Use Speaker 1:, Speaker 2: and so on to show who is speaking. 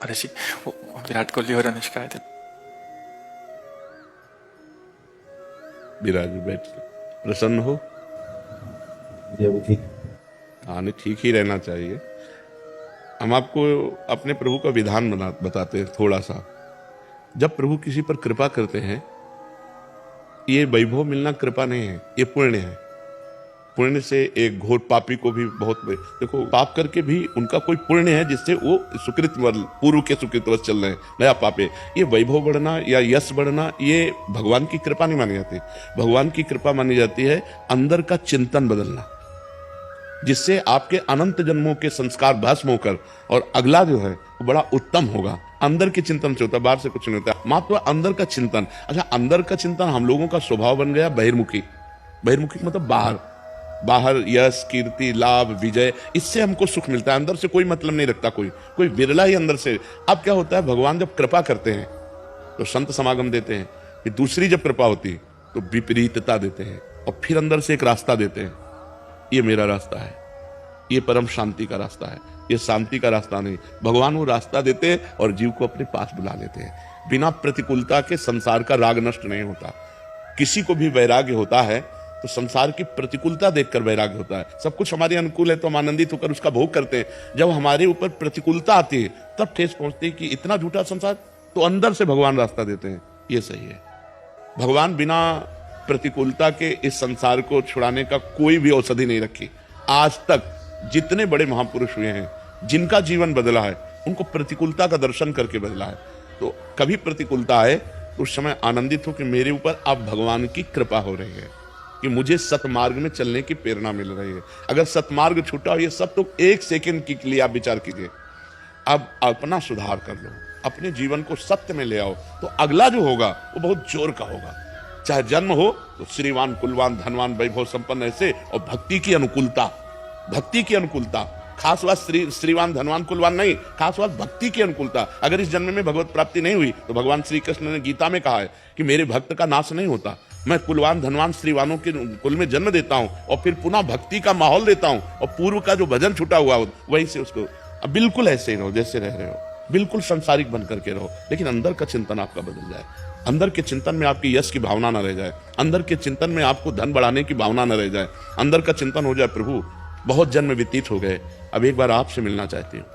Speaker 1: अरे जी, वो विराट कोहली और अनुष्का आए थे।
Speaker 2: विराज बैठ प्रसन्न हो।
Speaker 3: जी अभी ठीक।
Speaker 2: हाँ, नहीं, ठीक ही रहना चाहिए। हम आपको अपने प्रभु का विधान बताते हैं थोड़ा सा। जब प्रभु किसी पर कृपा करते हैं, ये वैभव मिलना कृपा नहीं है, ये पुण्य है। पुण्य से एक घोर पापी को भी बहुत देखो, पाप करके भी उनका कोई पुण्य है जिससे वो सुकृत पूर्व के सुकृतवश चल रहे हैं, नया पाप है। ये वैभव बढ़ना या यश बढ़ना, ये भगवान की कृपा नहीं मानी जाती। भगवान की कृपा मानी जाती है अंदर का चिंतन बदलना, जिससे आपके अनंत जन्मों के संस्कार भस्म होकर और अगला जो है वो बड़ा उत्तम होगा। अंदर के चिंतन से होता है, बाहर से कुछ नहीं होता। मात्र अंदर का चिंतन। अच्छा, अंदर का चिंतन हम लोगों का स्वभाव बन गया बहिर्मुखी। बहिर्मुखी मतलब बाहर, बाहर यश कीर्ति लाभ विजय, इससे हमको सुख मिलता है। अंदर से कोई मतलब नहीं रखता कोई विरला ही अंदर से। अब क्या होता है, भगवान जब कृपा करते हैं तो संत समागम देते हैं, कि दूसरी जब कृपा होती तो विपरीतता देते हैं, और फिर अंदर से एक रास्ता देते हैं, ये मेरा रास्ता है, ये परम शांति का रास्ता है, ये शांति का रास्ता नहीं। भगवान वो रास्ता देते हैं और जीव को अपने पास बुला लेते हैं। बिना प्रतिकूलता के संसार का राग नष्ट नहीं होता। किसी को भी वैराग्य होता है तो संसार की प्रतिकूलता देखकर वैराग्य होता है। सब कुछ हमारे अनुकूल है तो हम आनंदित होकर उसका भोग करते हैं। जब हमारे ऊपर प्रतिकूलता आती है तब ठेस पहुंचती है कि इतना झूठा संसार, तो अंदर से भगवान रास्ता देते हैं, ये सही है। भगवान बिना प्रतिकूलता के इस संसार को छुड़ाने का कोई भी औषधि नहीं रखी। आज तक जितने बड़े महापुरुष हुए हैं, जिनका जीवन बदला है, उनको प्रतिकूलता का दर्शन करके बदला है। तो कभी प्रतिकूलता आए तो उस समय आनंदित हो कि मेरे ऊपर अब भगवान की कृपा हो रही है, कि मुझे सतमार्ग में चलने की प्रेरणा मिल रही है। अगर सतमार्ग छूटा हो, ये सब तो एक सेकंड के लिए आप विचार कीजिए। अब अपना सुधार कर लो, अपने जीवन को सत्य में ले आओ, तो अगला जो होगा वो बहुत जोर का होगा। चाहे जन्म हो तो श्रीवान कुलवान धनवान वैभव संपन्न ऐसे, और भक्ति की अनुकूलता, भक्ति की अनुकूलता। खास बात श्रीवान धनवान कुलवान नहीं, खास बात भक्ति की अनुकूलता। अगर इस जन्म में भगवत प्राप्ति नहीं हुई तो भगवान श्री कृष्ण ने गीता में कहा है कि मेरे भक्त का नाश नहीं होता। मैं कुलवान धनवान श्रीवानों के कुल में जन्म देता हूं और फिर पुनः भक्ति का माहौल देता हूं, और पूर्व का जो भजन छूटा हुआ वहीं से उसको। अब बिल्कुल ऐसे ही रहो जैसे रह रहे हो, बिल्कुल संसारिक बन करके रहो, लेकिन अंदर का चिंतन आपका बदल जाए। अंदर के चिंतन में आपकी यश की भावना न रह जाए, अंदर के चिंतन में आपको धन बढ़ाने की भावना न रह जाए। अंदर का चिंतन हो जाए, प्रभु बहुत जन्म व्यतीत हो गए, अब एक बार आपसे मिलना चाहती हूँ।